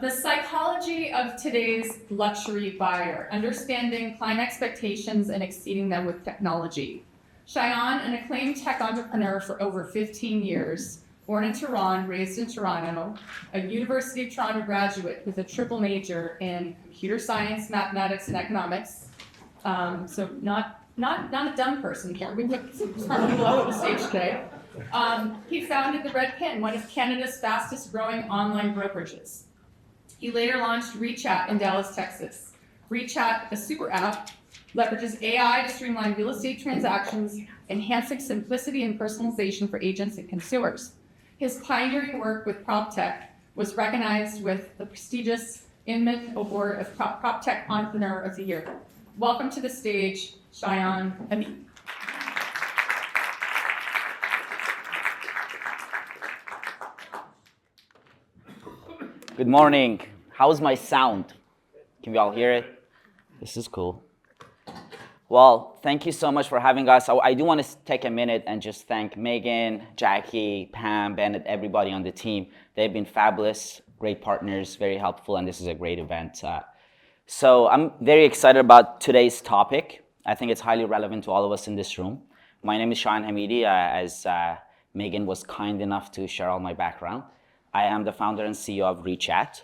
The psychology of today's luxury buyer, understanding client expectations and exceeding them with technology. Shayan, an acclaimed tech entrepreneur for over 15 years, born in Tehran, raised in Toronto, a University of Toronto graduate with a triple major in computer science, mathematics, and economics. So not a dumb person here. We put some below the stage today. He founded the Red Pin, one of Canada's fastest growing online brokerages. He later launched Rechat in Dallas, Texas. Rechat, a super app, leverages AI to streamline real estate transactions, enhancing simplicity and personalization for agents and consumers. His pioneering work with PropTech was recognized with the prestigious Inman Award of PropTech Entrepreneur of the Year. Welcome to the stage, Shayan Hamidi. Good morning. How's my sound? Can we all hear it? This is cool. Well, thank you so much for having us. I do want to take a minute and just thank Megan, Jackie, Pam, Bennett, everybody on the team. They've been fabulous, great partners, very helpful, and this is a great event. So I'm very excited about today's topic. I think it's highly relevant to all of us in this room. My name is Shayan Hamidi, as Megan was kind enough to share all my background. I am the founder and CEO of Rechat.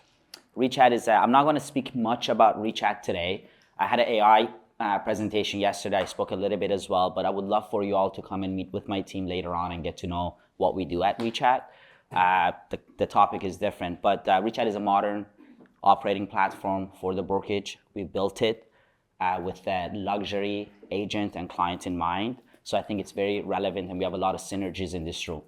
Rechat is, I'm not going to speak much about Rechat today. I had an AI presentation yesterday. I spoke a little bit as well, but I would love for you all to come and meet with my team later on and get to know what we do at Rechat. The topic is different, but Rechat is a modern operating platform for the brokerage. We built it with a luxury agent and client in mind. So I think it's very relevant and we have a lot of synergies in this room.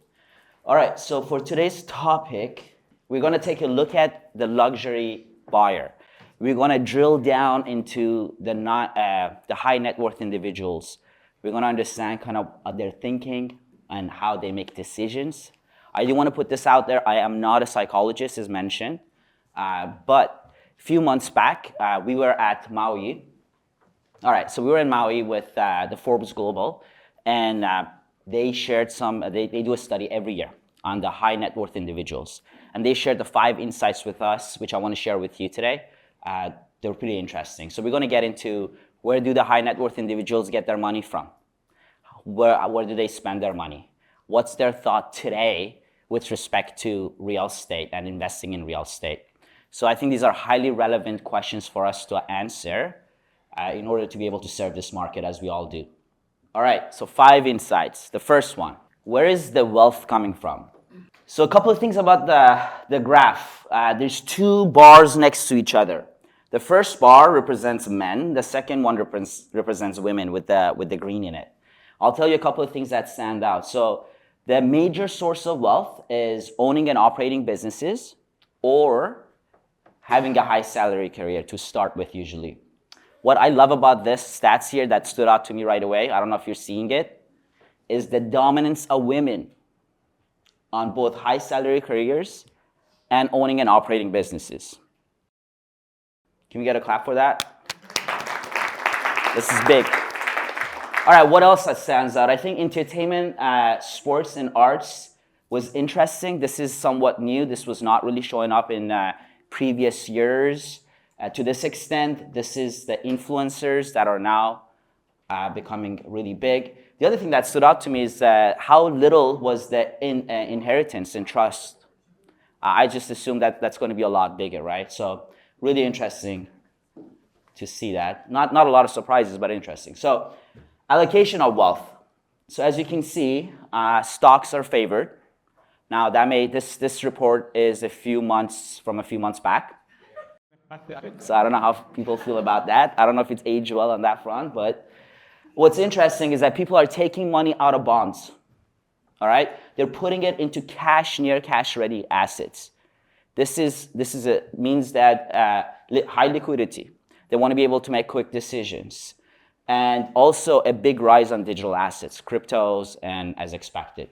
All right, so for today's topic, we're going to take a look at the luxury buyer. We're going to drill down into the high net worth individuals. We're going to understand kind of their thinking and how they make decisions. I do want to put this out there. I am not a psychologist, as mentioned, but a few months back, we were at Maui. All right, so we were in Maui with the Forbes Global, and they shared they do a study every year on the high net worth individuals. And they shared the 5 insights with us, which I want to share with you today. They're pretty interesting. So we're going to get into where do the high net worth individuals get their money from? Where do they spend their money? What's their thought today with respect to real estate and investing in real estate? So I think these are highly relevant questions for us to answer in order to be able to serve this market as we all do. All right, so 5 insights. The first one, where is the wealth coming from? So a couple of things about the graph. There's 2 bars next to each other. The first bar represents men. The second one represents women with the green in it. I'll tell you a couple of things that stand out. So the major source of wealth is owning and operating businesses or having a high salary career to start with usually. What I love about this stats here that stood out to me right away, I don't know if you're seeing it, is the dominance of women on both high salary careers and owning and operating businesses. Can we get a clap for that? This is big. All right, what else that stands out? I think entertainment, sports, and arts was interesting. This is somewhat new. This was not really showing up in previous years. To this extent, this is the influencers that are now becoming really big. The other thing that stood out to me is how little was the inheritance and trust. I just assumed that that's going to be a lot bigger, right? So really interesting to see that. Not a lot of surprises, but interesting. So allocation of wealth. So as you can see, stocks are favored. Now this report is a few months back. So I don't know how people feel about that. I don't know if it's aged well on that front, but what's interesting is that people are taking money out of bonds, all right? They're putting it into near cash-ready assets. This means that high liquidity. They want to be able to make quick decisions. And also a big rise on digital assets, cryptos, and as expected.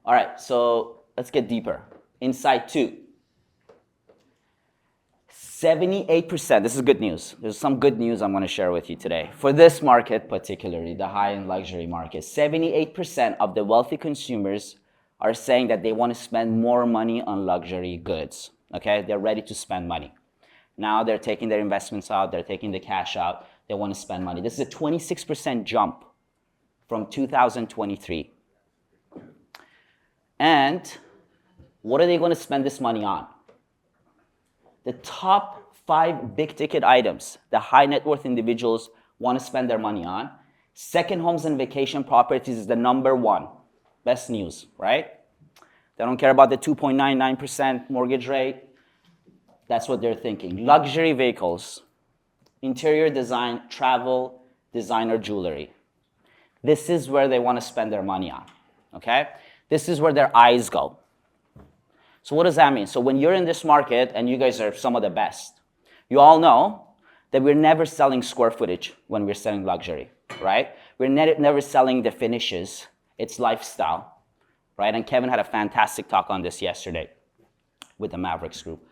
All right, so let's get deeper. Insight 2. 78%, this is good news. There's some good news I'm going to share with you today. For this market particularly, the high-end luxury market, 78% of the wealthy consumers are saying that they want to spend more money on luxury goods. okay? They're ready to spend money. Now they're taking their investments out, they're taking the cash out, they want to spend money. This is a 26% jump from 2023. And what are they going to spend this money on? The top 5 big ticket items the high net worth individuals want to spend their money on. Second homes and vacation properties is the number 1. Best news, right? They don't care about the 2.99% mortgage rate. That's what they're thinking. Luxury vehicles, interior design, travel, designer jewelry. This is where they want to spend their money on, okay? This is where their eyes go. So what does that mean? So when you're in this market, and you guys are some of the best, you all know that we're never selling square footage when we're selling luxury, right? We're never selling the finishes. It's lifestyle, right? And Kevin had a fantastic talk on this yesterday with the Mavericks group.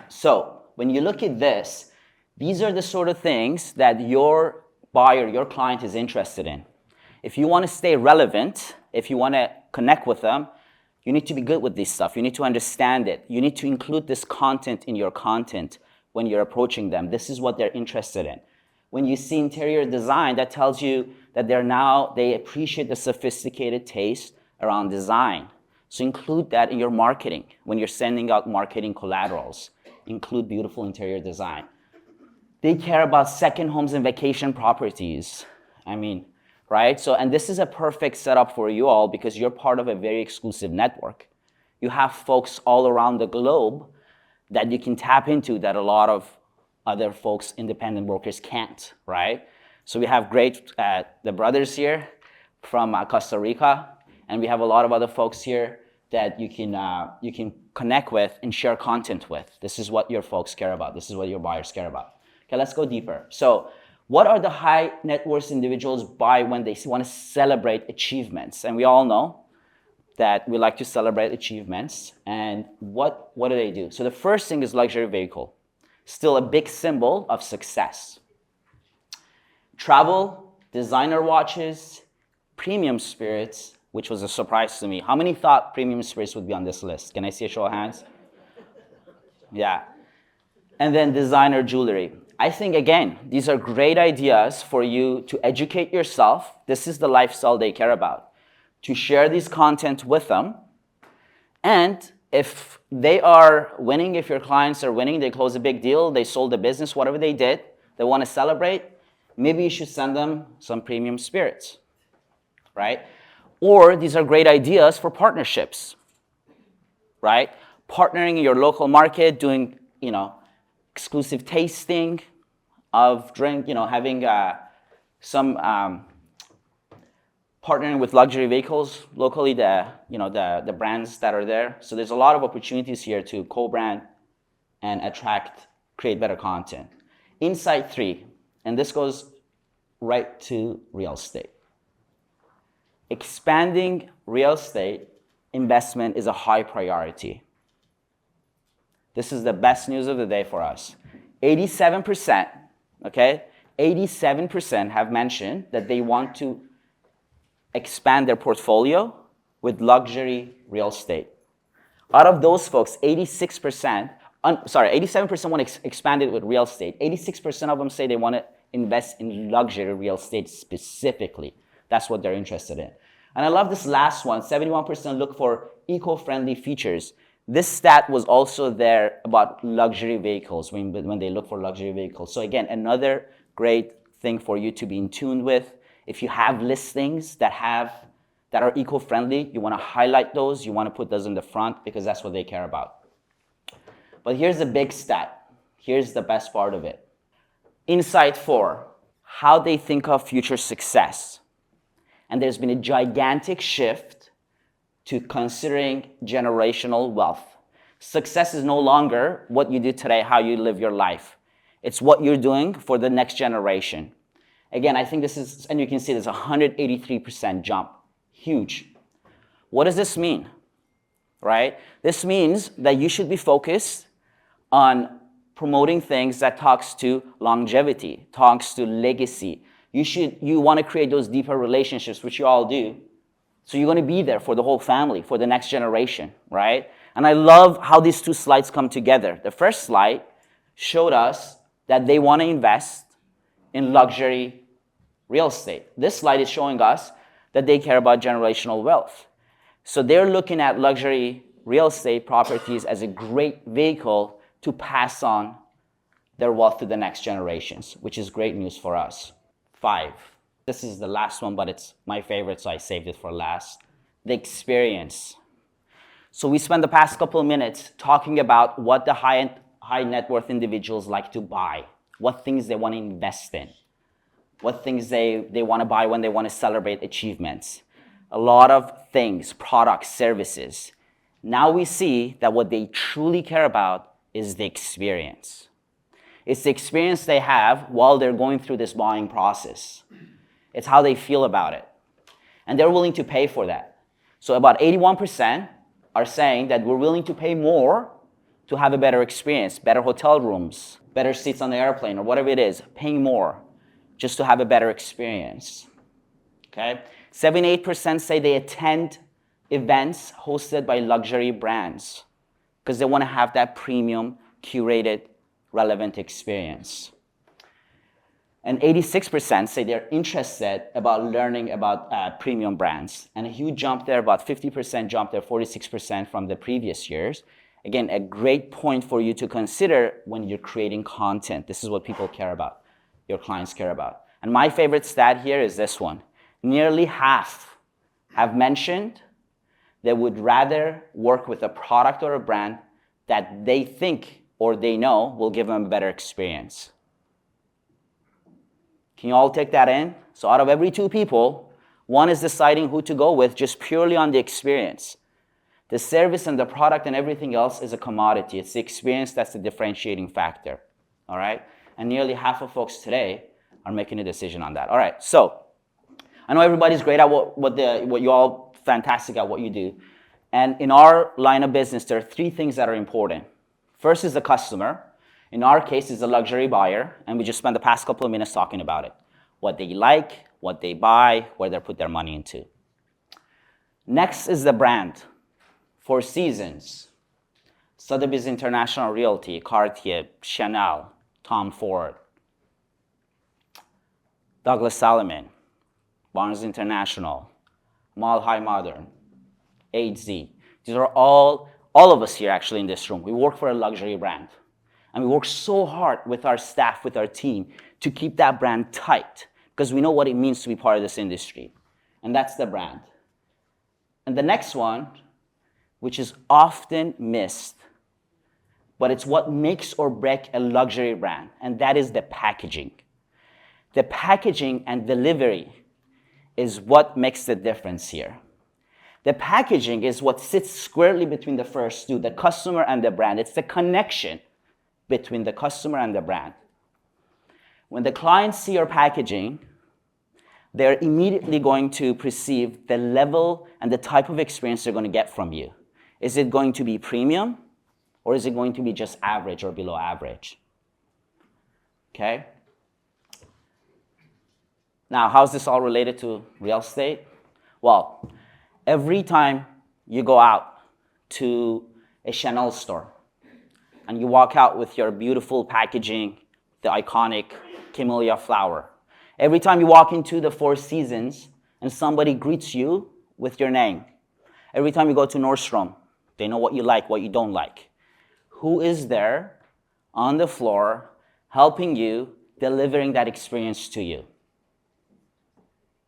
So when you look at this, these are the sort of things that your buyer, your client is interested in. If you want to stay relevant, if you want to connect with them, you need to be good with this stuff. You need to understand it. You need to include this content in your content when you're approaching them. This is what they're interested in. When you see interior design, that tells you that they appreciate the sophisticated taste around design. So include that in your marketing. When you're sending out marketing collaterals, include beautiful interior design. They care about second homes and vacation properties. I mean, right? So, and this is a perfect setup for you all because you're part of a very exclusive network. You have folks all around the globe that you can tap into that a lot of other folks, independent brokers, can't, right? So we have great, the brothers here from Costa Rica, and we have a lot of other folks here that you can connect with and share content with. This is what your folks care about. This is what your buyers care about. Okay, let's go deeper. So what are the high net worth individuals buy when they want to celebrate achievements? And we all know that we like to celebrate achievements. And what do they do? So the first thing is luxury vehicle. Still a big symbol of success. Travel, designer watches, premium spirits, which was a surprise to me. How many thought premium spirits would be on this list? Can I see a show of hands? Yeah. And then designer jewelry. I think, again, these are great ideas for you to educate yourself. This is the lifestyle they care about. To share this content with them. And if they are winning, if your clients are winning, they close a big deal, they sold the business, whatever they did, they want to celebrate, maybe you should send them some premium spirits, right? Or these are great ideas for partnerships, right? Partnering in your local market, doing, exclusive tasting of drink, having some partnering with luxury vehicles locally, the brands that are there. So there's a lot of opportunities here to co-brand and create better content. Insight 3, and this goes right to real estate. Expanding real estate investment is a high priority. This is the best news of the day for us. 87%, okay? 87% have mentioned that they want to expand their portfolio with luxury real estate. Out of those folks, 87% want to expand it with real estate. 86% of them say they want to invest in luxury real estate specifically. That's what they're interested in. And I love this last one, 71% look for eco-friendly features. This stat was also there about luxury vehicles when they look for luxury vehicles. So again, another great thing for you to be in tune with. If you have listings that are eco-friendly, you want to highlight those, you want to put those in the front because that's what they care about. But here's the big stat. Here's the best part of it. Insight 4, how they think of future success. And there's been a gigantic shift to considering generational wealth. Success is no longer what you do today, how you live your life. It's what you're doing for the next generation. Again, I think this is, and you can see there's a 183% jump. Huge. What does this mean? Right? This means that you should be focused on promoting things that talks to longevity, talks to legacy. You want to create those deeper relationships, which you all do. So you're going to be there for the whole family, for the next generation, right? And I love how these two slides come together. The first slide showed us that they want to invest in luxury real estate. This slide is showing us that they care about generational wealth. So they're looking at luxury real estate properties as a great vehicle to pass on their wealth to the next generations, which is great news for us. 5. This is the last one, but it's my favorite, so I saved it for last. The experience. So we spent the past couple of minutes talking about what the high net worth individuals like to buy, what things they want to invest in, what things they want to buy when they want to celebrate achievements. A lot of things, products, services. Now we see that what they truly care about is the experience. It's the experience they have while they're going through this buying process. It's how they feel about it. And they're willing to pay for that. So about 81% are saying that we're willing to pay more to have a better experience, better hotel rooms, better seats on the airplane, or whatever it is, paying more just to have a better experience. Okay? 78% say they attend events hosted by luxury brands because they want to have that premium, curated, relevant experience. And 86% say they're interested about learning about premium brands. And a huge jump there, about 50% jump there, 46% from the previous years. Again, a great point for you to consider when you're creating content. This is what people care about, your clients care about. And my favorite stat here is this one. Nearly half have mentioned they would rather work with a product or a brand that they think or they know will give them a better experience. Can you all take that in? So out of every 2 people, 1 is deciding who to go with just purely on the experience. The service and the product and everything else is a commodity. It's the experience that's the differentiating factor. All right? And nearly half of folks today are making a decision on that. All right, so I know everybody's great at what you all fantastic at what you do. And in our line of business, there are 3 things that are important. First is the customer. In our case, it's a luxury buyer, and we just spent the past couple of minutes talking about it. What they like, what they buy, where they put their money into. Next is the brand. Four Seasons, Sotheby's International Realty, Cartier, Chanel, Tom Ford, Douglas Salomon, Barnes International, Mall High Modern, HZ. These are all of us here actually in this room. We work for a luxury brand. And we work so hard with our staff, with our team, to keep that brand tight because we know what it means to be part of this industry. And that's the brand. And the next one, which is often missed, but it's what makes or breaks a luxury brand, and that is the packaging. The packaging and delivery is what makes the difference here. The packaging is what sits squarely between the first 2, the customer and the brand. It's the connection between the customer and the brand. When the clients see your packaging, they're immediately going to perceive the level and the type of experience they're going to get from you. Is it going to be premium, or is it going to be just average or below average? Okay? Now, how's this all related to real estate? Well, every time you go out to a Chanel store and you walk out with your beautiful packaging, the iconic camellia flower, every time you walk into the Four Seasons and somebody greets you with your name, every time you go to Nordstrom, they know what you like, what you don't like. Who is there on the floor helping you, delivering that experience to you?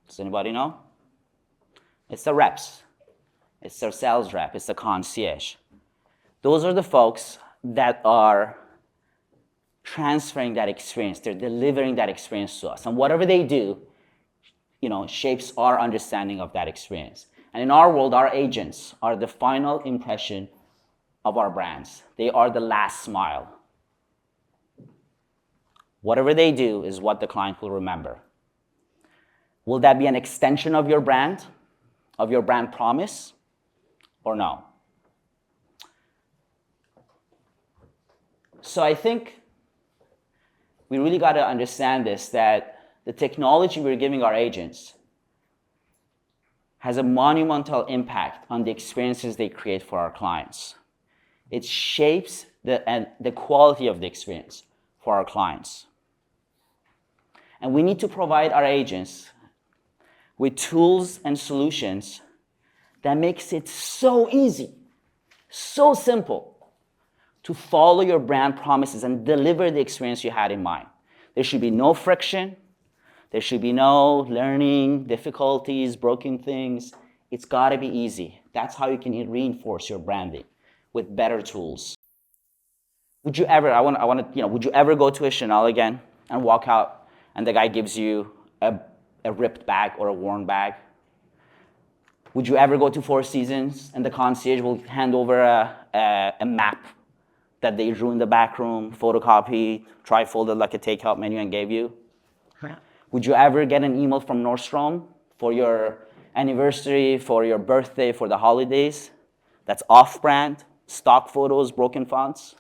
Does anybody know? It's the reps. It's their sales rep. It's the concierge. Those are the folks that are transferring that experience. They're delivering that experience to us. And whatever they do, shapes our understanding of that experience. And in our world, our agents are the final impression of our brands. They are the last smile. Whatever they do is what the client will remember. Will that be an extension of your brand promise, or no? So I think we really got to understand this, that the technology we're giving our agents has a monumental impact on the experiences they create for our clients. It shapes the quality of the experience for our clients. And we need to provide our agents with tools and solutions that makes it so easy, so simple to follow your brand promises and deliver the experience you had in mind. There should be no friction. There should be no learning difficulties, broken things. It's got to be easy. That's how you can reinforce your branding with better tools. Would you ever, would you ever go to a Chanel again and walk out and the guy gives you a ripped bag or a worn bag? Would you ever go to Four Seasons and the concierge will hand over a map that they drew in the back room, photocopied, trifolded like a takeout menu and gave you? Would you ever get an email from Nordstrom for your anniversary, for your birthday, for the holidays? That's off-brand, stock photos, broken fonts?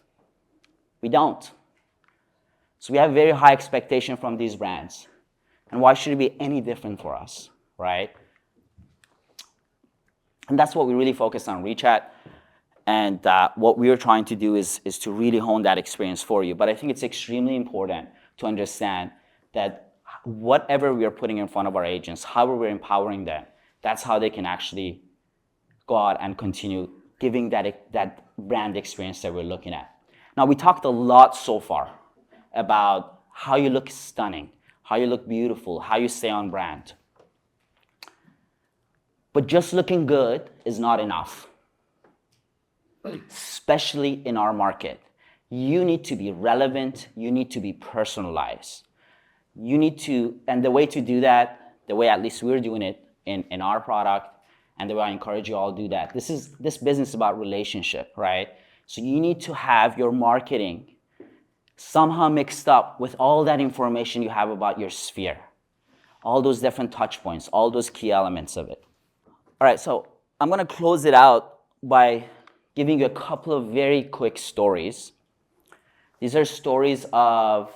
We don't. So we have very high expectation from these brands. And why should it be any different for us, right? And that's what we really focus on Rechat. And what we are trying to do is to really hone that experience for you. But I think it's extremely important to understand that whatever we are putting in front of our agents, however we're empowering them, that's how they can actually go out and continue giving that brand experience that we're looking at. Now, we talked a lot so far about how you look stunning, how you look beautiful, how you stay on brand. But just looking good is not enough, especially in our market. You need to be relevant. You need to be personalized. You need to, and the way to do that, the way at least we're doing it in our product, and the way I encourage you all to do that, this business is about relationship, right? So you need to have your marketing somehow mixed up with all that information you have about your sphere, all those different touch points, all those key elements of it. All right, so I'm gonna close it out by giving you a couple of very quick stories. These are stories of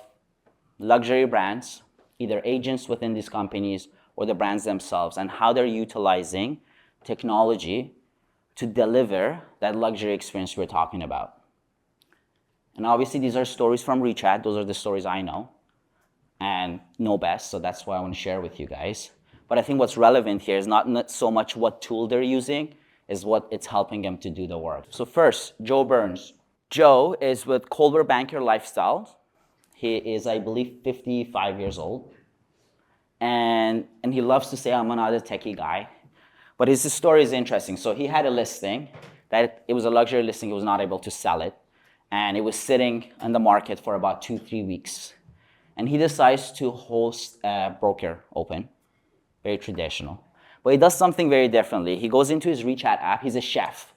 luxury brands, either agents within these companies or the brands themselves, and how they're utilizing technology to deliver that luxury experience we're talking about. And obviously these are stories from Rechat. Those are the stories I know and know best, so that's why I want to share with you guys. But I think what's relevant here is not so much what tool they're using, is what it's helping them to do the work. So first, Joe Burns. Joe is with Coldwell Banker Lifestyle. He is, I believe, 55 years old. And he loves to say, I'm another techie guy. But his story is interesting. So he had a listing that it was a luxury listing. He was not able to sell it. And it was sitting on the market for about 2-3 weeks. And he decides to host a broker open, very traditional. But he does something very differently. He goes into his Rechat app. He's a chef.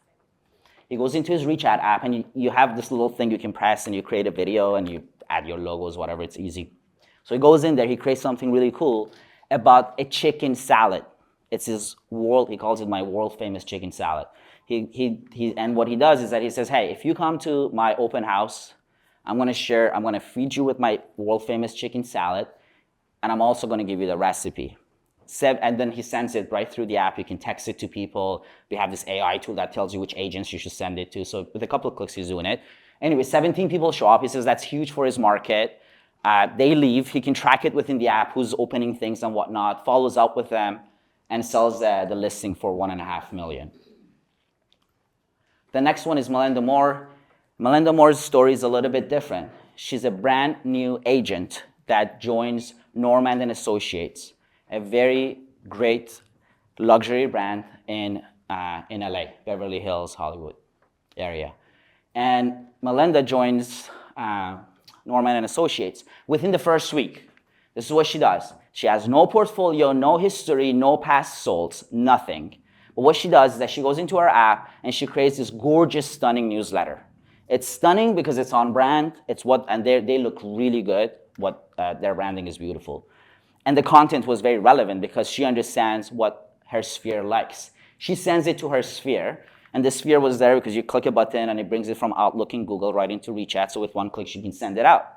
He goes into his Rechat app, and you have this little thing you can press, and you create a video, and you add your logos, whatever, it's easy. So he goes in there, he creates something really cool about a chicken salad. It's his he calls it my world famous chicken salad. And what he does is that he says, hey, if you come to my open house, I'm gonna feed you with my world famous chicken salad, and I'm also gonna give you the recipe. And then he sends it right through the app. You can text it to people. We have this AI tool that tells you which agents you should send it to. So with a couple of clicks, he's doing it. Anyway, 17 people show up. He says that's huge for his market. They leave. He can track it within the app, who's opening things and whatnot, follows up with them, and sells the listing for $1.5 million. The next one is Melinda Moore. Melinda Moore's story is a little bit different. She's a brand new agent that joins Norman and Associates, a very great luxury brand in LA, Beverly Hills, Hollywood area. And Melinda joins Norman and Associates within the first week. This is what she does. She has no portfolio, no history, no past solds, nothing. But what she does is that she goes into her app and she creates this gorgeous, stunning newsletter. It's stunning because it's on brand. And they look really good. Their branding is beautiful. And the content was very relevant because she understands what her sphere likes. She sends it to her sphere, and the sphere was there because you click a button and it brings it from Outlook and Google right into Rechat, so with one click she can send it out.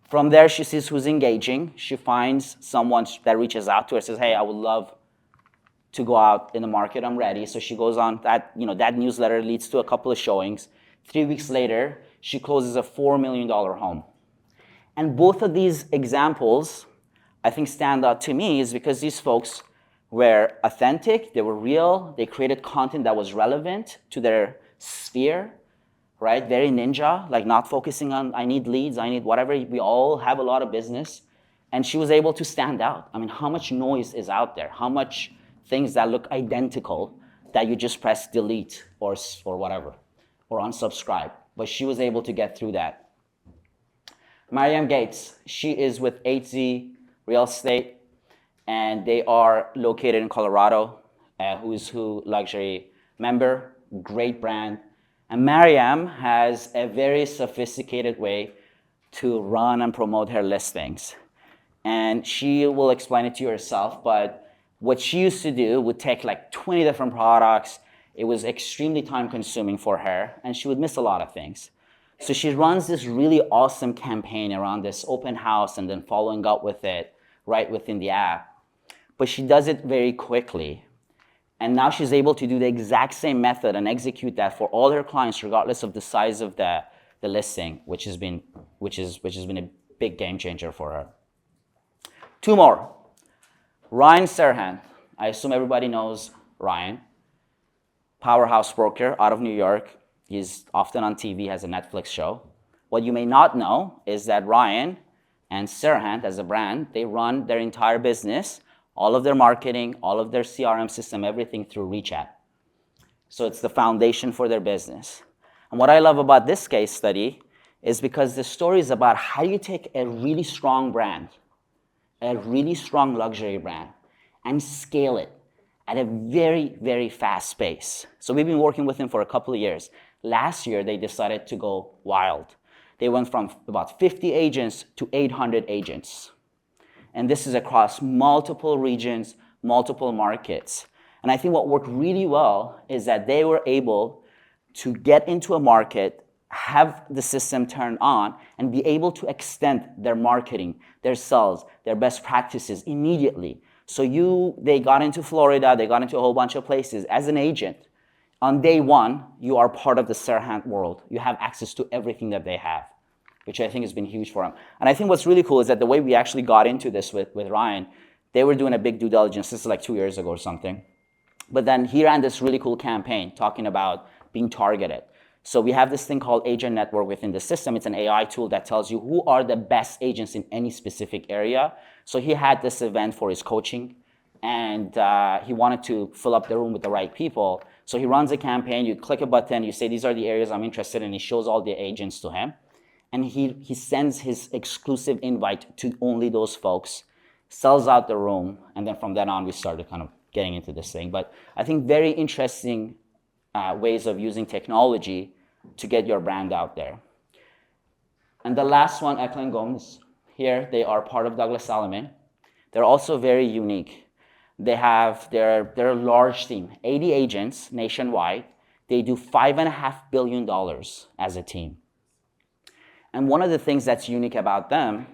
From there, she sees who's engaging. She finds someone that reaches out to her, says, hey, I would love to go out in the market, I'm ready. So she goes on, that newsletter leads to a couple of showings. 3 weeks later, she closes a $4 million home. And both of these examples, I think, stand out to me is because these folks were authentic, they were real, they created content that was relevant to their sphere, right? Very ninja, like not focusing on, I need leads, I need whatever. We all have a lot of business. And she was able to stand out. I mean, how much noise is out there? How much things that look identical that you just press delete or whatever, or unsubscribe. But she was able to get through that. Mariam Gates, she is with HZ Real Estate, and they are located in Colorado, Who's Who luxury member, great brand. And Mariam has a very sophisticated way to run and promote her listings. And she will explain it to you herself, but what she used to do would take like 20 different products. It was extremely time consuming for her, and she would miss a lot of things. So she runs this really awesome campaign around this open house and then following up with it right within the app. But she does it very quickly. And now she's able to do the exact same method and execute that for all her clients, regardless of the size of the listing, which has been a big game changer for her. Two more. Ryan Serhant. I assume everybody knows Ryan. Powerhouse broker out of New York. He's often on TV, has a Netflix show. What you may not know is that Ryan and Serhant as a brand, they run their entire business, all of their marketing, all of their CRM system, everything through Rechat. So it's the foundation for their business. And what I love about this case study is because the story is about how you take a really strong brand, a really strong luxury brand, and scale it at a very, very fast pace. So we've been working with him for a couple of years. Last year, they decided to go wild. They went from about 50 agents to 800 agents. And this is across multiple regions, multiple markets. And I think what worked really well is that they were able to get into a market, have the system turn on, and be able to extend their marketing, their sales, their best practices immediately. So they got into Florida, they got into a whole bunch of places. As an agent, on day one, you are part of the Serhant world. You have access to everything that they have, which I think has been huge for them. And I think what's really cool is that the way we actually got into this with Ryan, they were doing a big due diligence. This is like 2 years ago or something. But then he ran this really cool campaign talking about being targeted. So we have this thing called Agent Network within the system. It's an AI tool that tells you who are the best agents in any specific area. So he had this event for his coaching, and he wanted to fill up the room with the right people. So he runs a campaign, you click a button, you say, these are the areas I'm interested in. He shows all the agents to him. And he sends his exclusive invite to only those folks, sells out the room, and then from then on, we started kind of getting into this thing. But I think very interesting ways of using technology to get your brand out there. And the last one, Acknowledgements. Here, they are part of Douglas Elliman. They're also very unique. They have their large team, 80 agents nationwide. They do $5.5 billion as a team. And one of the things that's unique about them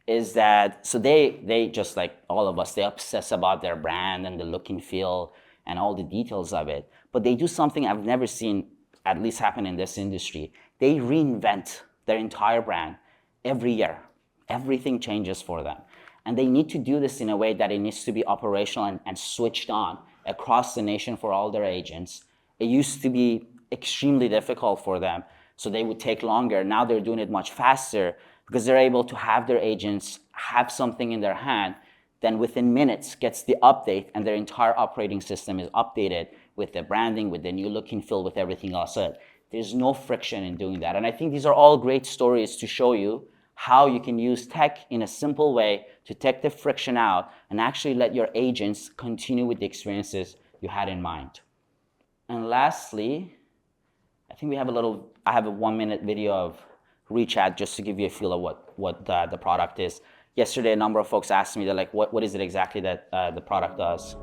is that, so they just like all of us, they obsess about their brand and the look and feel and all the details of it. But they do something I've never seen, at least happen in this industry. They reinvent their entire brand every year. Everything changes for them. And they need to do this in a way that it needs to be operational and switched on across the nation for all their agents. It used to be extremely difficult for them, so they would take longer. Now they're doing it much faster because they're able to have their agents have something in their hand, then within minutes gets the update, and their entire operating system is updated with the branding, with the new look and feel, with everything else. So there's no friction in doing that. And I think these are all great stories to show you how you can use tech in a simple way to take the friction out and actually let your agents continue with the experiences you had in mind. And lastly, I think I have a 1-minute video of Rechat just to give you a feel of what the product is. Yesterday, a number of folks asked me, they're like, what is it exactly that the product does?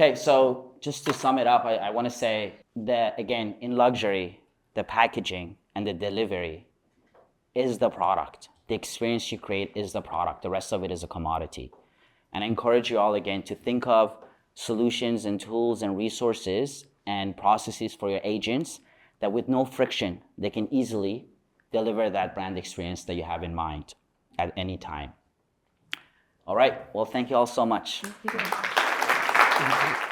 Okay, so just to sum it up, I want to say that, again, in luxury, the packaging and the delivery is the product. The experience you create is the product. The rest of it is a commodity. And I encourage you all, again, to think of solutions and tools and resources and processes for your agents that with no friction, they can easily deliver that brand experience that you have in mind at any time. All right, well, thank you all so much. Thank you.